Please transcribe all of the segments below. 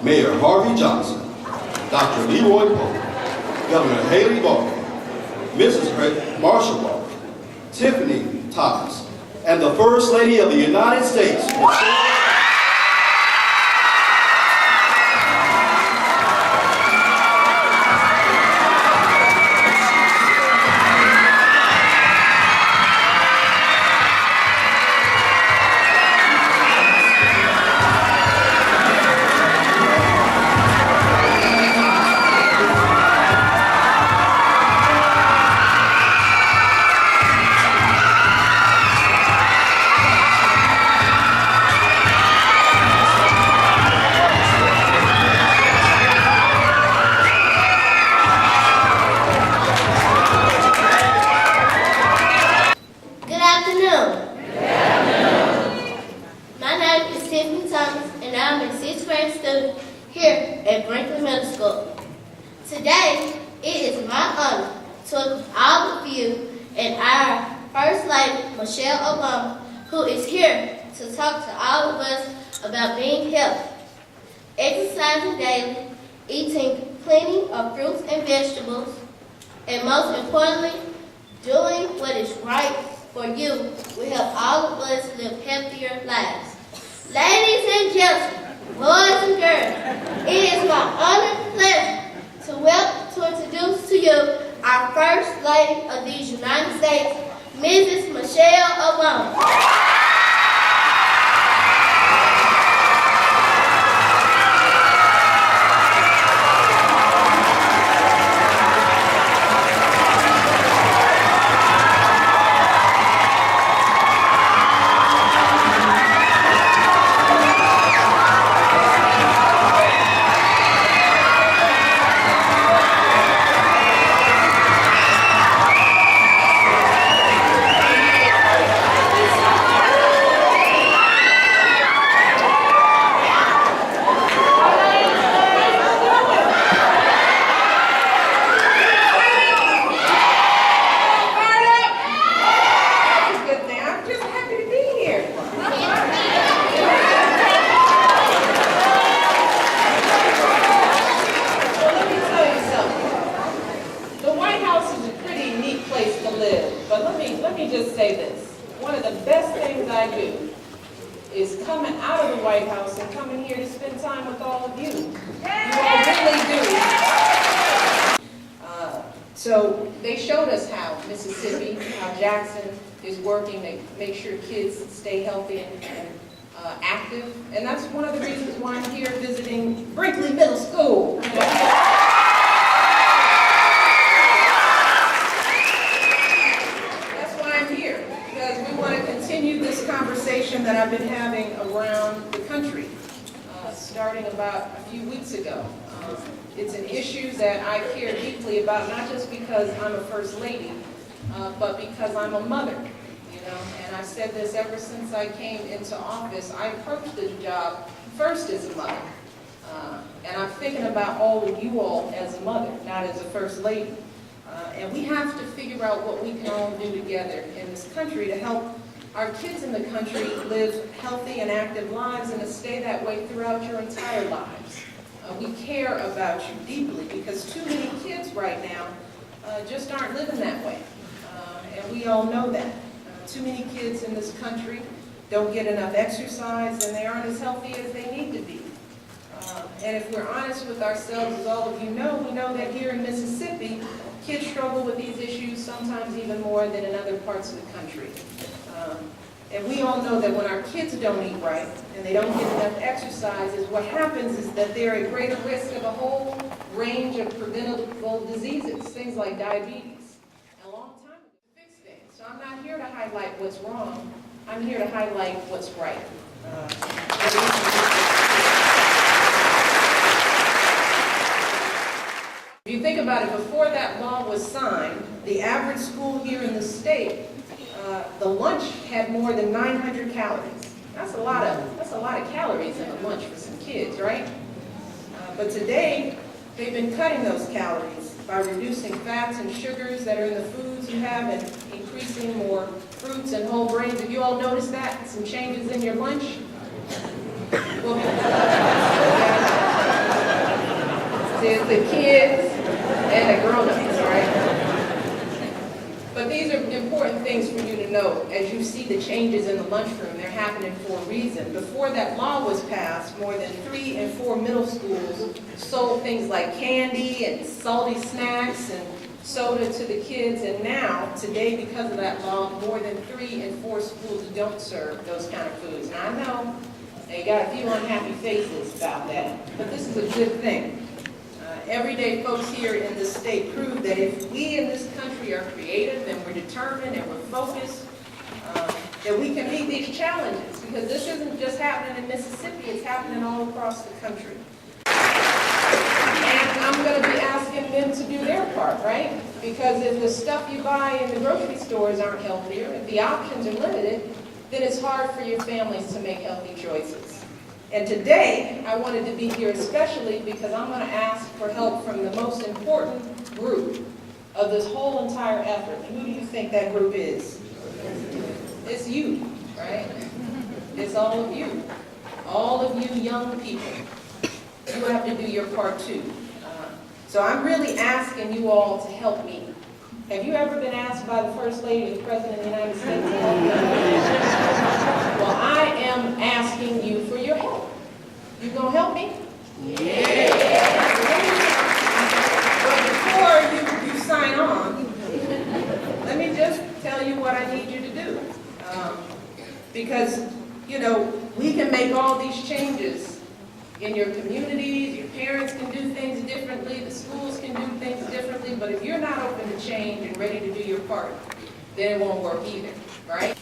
Mayor Harvey Johnson, Dr. Leroy Pope, Governor Haley Barker, Mrs. Marsha Barker, Tiffany Thomas, and the First Lady of the United States, and I'm a 6th grade student here at Brinkley Middle School. Today, it is my honor to welcome all of you and our First Lady, Michelle Obama, who is here to talk to all of us about being healthy, exercising daily, eating plenty of fruits and vegetables, and most importantly, doing what is right for you will help all of us live healthier lives. Ladies and gentlemen, boys and girls, it is my honor and pleasure to introduce to you our First Lady of these United States, Mrs. Michelle Obama. Let me just say this. One of the best things I do is coming out of the White House and coming here to spend time with all of you. You all really do. So they showed us how Mississippi, how Jackson is working to make sure kids stay healthy and active. And that's one of the reasons why I'm here visiting Brinkley Middle School. This conversation that I've been having around the country, starting about a few weeks ago. It's an issue that I care deeply about, not just because I'm a First Lady, but because I'm a mother. You know, and I've said this ever since I came into office. I approached this job first as a mother, and I'm thinking about all of you all as a mother, not as a First Lady. And we have to figure out what we can all do together in this country to help our kids in the country live healthy and active lives and to stay that way throughout your entire lives. We care about you deeply because too many kids right now just aren't living that way. And we all know that. Too many kids in this country don't get enough exercise and they aren't as healthy as they need to be. And if we're honest with ourselves, as all of you know, we know that here in Mississippi, kids struggle with these issues sometimes even more than in other parts of the country. And we all know that when our kids don't eat right and they don't get enough exercise, what happens is that they're at greater risk of a whole range of preventable diseases, things like diabetes. And a long time ago to fix things. So I'm not here to highlight what's wrong. I'm here to highlight what's right. If you think about it, before that law was signed, the average school here in the state, the lunch had more than 900 calories. That's a lot of calories in a lunch for some kids, right? But today, they've been cutting those calories by reducing fats and sugars that are in the foods you have and increasing more fruits and whole grains. Have you all noticed that? Some changes in your lunch? Well, There's the kids and the grown-ups, right? But these are important things for you to know. As you see the changes in the lunchroom, they're happening for a reason. Before that law was passed, more than 3 and 4 middle schools sold things like candy and salty snacks and soda to the kids. And now, today, because of that law, more than 3 and 4 schools don't serve those kind of foods. Now, I know they got a few unhappy faces about that, but this is a good thing. Everyday folks here in this state prove that if we in this country are creative and we're determined and we're focused, that we can meet these challenges, because this isn't just happening in Mississippi, it's happening all across the country. And I'm going to be asking them to do their part, right? Because if the stuff you buy in the grocery stores aren't healthier, if the options are limited, then it's hard for your families to make healthy choices. And today, I wanted to be here especially because I'm going to ask for help from the most important group of this whole entire effort. And who do you think that group is? It's you, right? It's all of you. All of you young people. You have to do your part too. So I'm really asking you all to help me. Have you ever been asked by the First Lady or the President of the United States to help you? Well, I am asking you for your help. You gonna help me? Yeah. But before you sign on, let me just tell you what I need you to do. Because, you know, we can make all these changes in your communities, your parents can do things differently, the schools can do things differently, but if you're not open to change and ready to do your part, then it won't work either, right?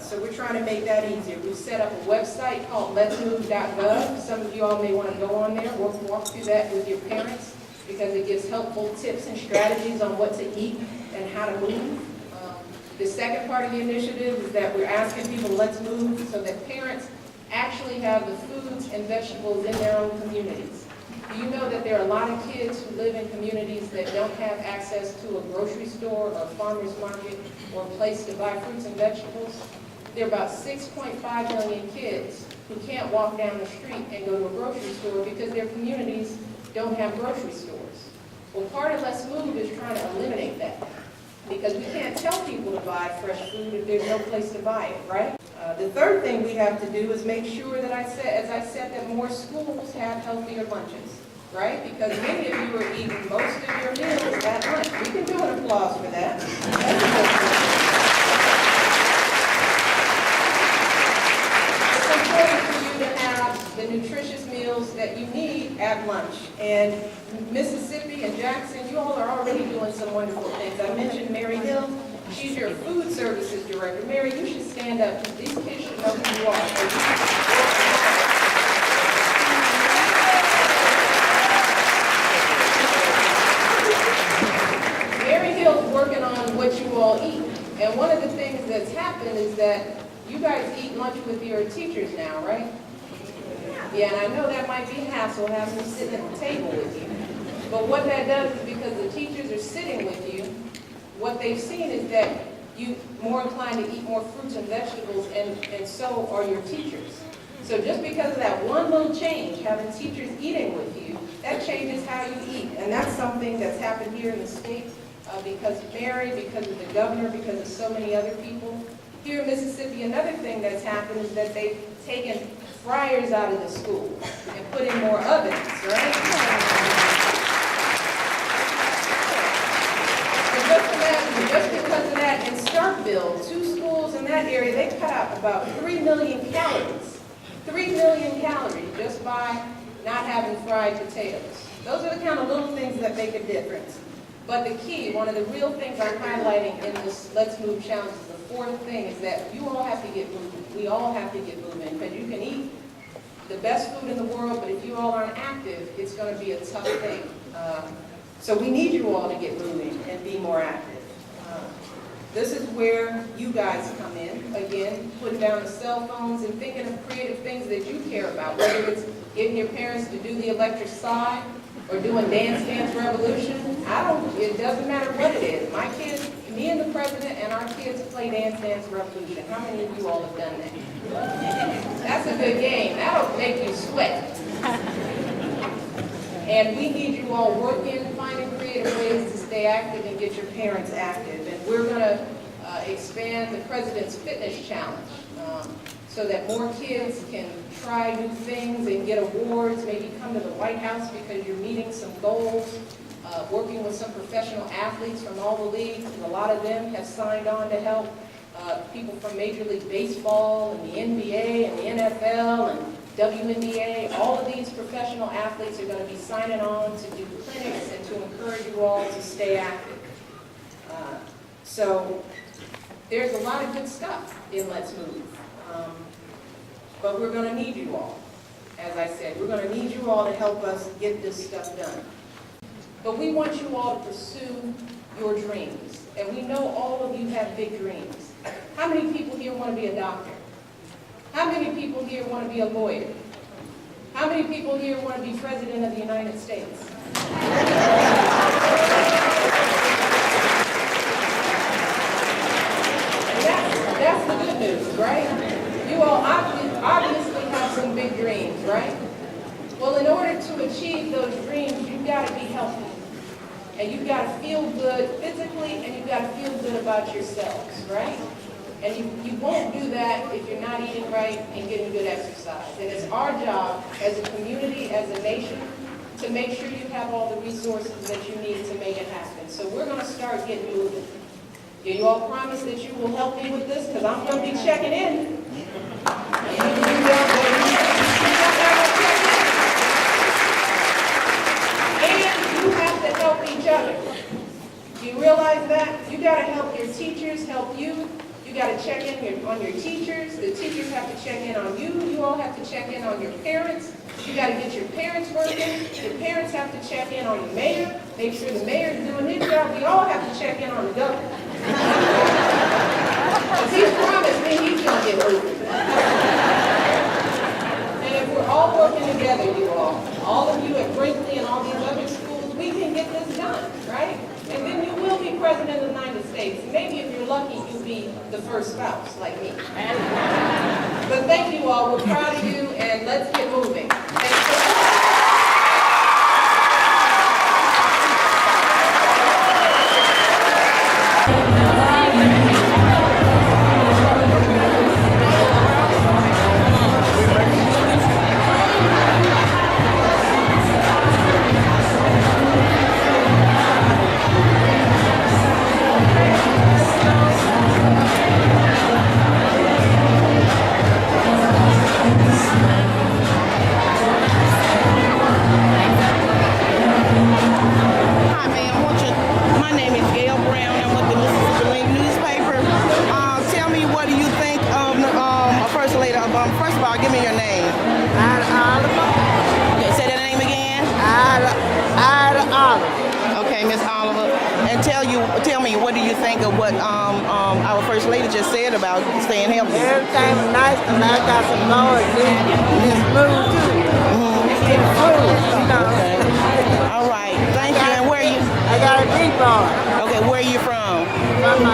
So we're trying to make that easier. We've set up a website called letsmove.gov. Some of you all may want to go on there. We'll walk through that with your parents because it gives helpful tips and strategies on what to eat and how to move. The second part of the initiative is that we're asking people, let's move, so that parents actually have the foods and vegetables in their own communities. Do you know that there are a lot of kids who live in communities that don't have access to a grocery store or a farmer's market or a place to buy fruits and vegetables? There are about 6.5 million kids who can't walk down the street and go to a grocery store because their communities don't have grocery stores. Well, part of Let's Move is trying to eliminate that because we can't tell people to buy fresh food if there's no place to buy it, right? The third thing we have to do is make sure that as I said, that more schools have healthier lunches, right? Because many of you are eating most of your meals at lunch. We can do an applause for that. That's a good thing. It's important for you to have the nutritious meals that you need at lunch. And Mississippi and Jackson, you all are already doing some wonderful things. I mentioned Mary Hill. She's your food services director. Mary, you should stand up because these kids should know who you are. Mary Hill's working on what you all eat. And one of the things that's happened is that you guys eat lunch with your teachers now, right? Yeah, and I know that might be a hassle having them sitting at the table with you. But what that does is because the teachers are sitting with you, what they've seen is that you're more inclined to eat more fruits and vegetables, and so are your teachers. So just because of that one little change, having teachers eating with you, that changes how you eat. And that's something that's happened here in the state because of Mary, because of the governor, because of so many other people. Here in Mississippi, another thing that's happened is that they've taken fryers out of the school and put in more ovens, right? Just because of that, in Starkville, 2 schools in that area, they cut out about 3 million calories. 3 million calories just by not having fried potatoes. Those are the kind of little things that make a difference. But the key, one of the real things I'm highlighting in this Let's Move Challenge, is the fourth thing, is that you all have to get moving. We all have to get moving because you can eat the best food in the world, but if you all aren't active, it's going to be a tough thing. So we need you all to get moving and be more active. This is where you guys come in, again, putting down the cell phones and thinking of creative things that you care about, whether it's getting your parents to do the electric slide or doing Dance Dance Revolution. It doesn't matter what it is. My kids, me and the president and our kids play Dance Dance Revolution. How many of you all have done that? That's a good game. That'll make you sweat. And we need you all working, finding creative ways to stay active and get your parents active. And we're going to expand the President's Fitness Challenge so that more kids can try new things and get awards, maybe come to the White House because you're meeting some goals, working with some professional athletes from all the leagues, and a lot of them have signed on to help. People from Major League Baseball and the NBA and the NFL and WNBA, all of these professional athletes are going to be signing on to do clinics and to encourage you all to stay active. So there's a lot of good stuff in Let's Move. But we're going to need you all. As I said, we're going to need you all to help us get this stuff done. But we want you all to pursue your dreams. And we know all of you have big dreams. How many people here want to be a doctor? How many people here want to be a lawyer? How many people here want to be President of the United States? That's the good news, right? You all obviously have some big dreams, right? Well, in order to achieve those dreams, you've got to be healthy. And you've got to feel good physically, and you've got to feel good about yourselves, right? And you won't do that if you're not eating right and getting good exercise. And it's our job as a community, as a nation, to make sure you have all the resources that you need to make it happen. So we're going to start getting moving. Do you all promise that you will help me with this? Because I'm going to be checking in. And you have to help each other. Do you realize that? You got to help your teachers help you. You got to check in on your teachers. The teachers have to check in on you. You all have to check in on your parents. You got to get your parents working. Your parents have to check in on the mayor. Make sure the mayor is doing his job. We all have to check in on the governor. Because he's promised me he's going to get moving. And if we're all working together, you all of you at Brinkley and all these other schools, we can get this done, right? And then you will be President of the United States. Maybe if you're lucky, you'll be the first spouse, like me. But thank you all. We're proud of you, and let's get moving. First of all, give me your name. Okay, say that name again. Oliver. Okay, Miss Oliver. And tell me, what do you think of what our First Lady just said about staying healthy? Everything was nice, and I got some more. It's smooth too. It's smooth, you know. Okay. All right. Thank you. And where are you? I got a deep bar. Okay, where are you from? From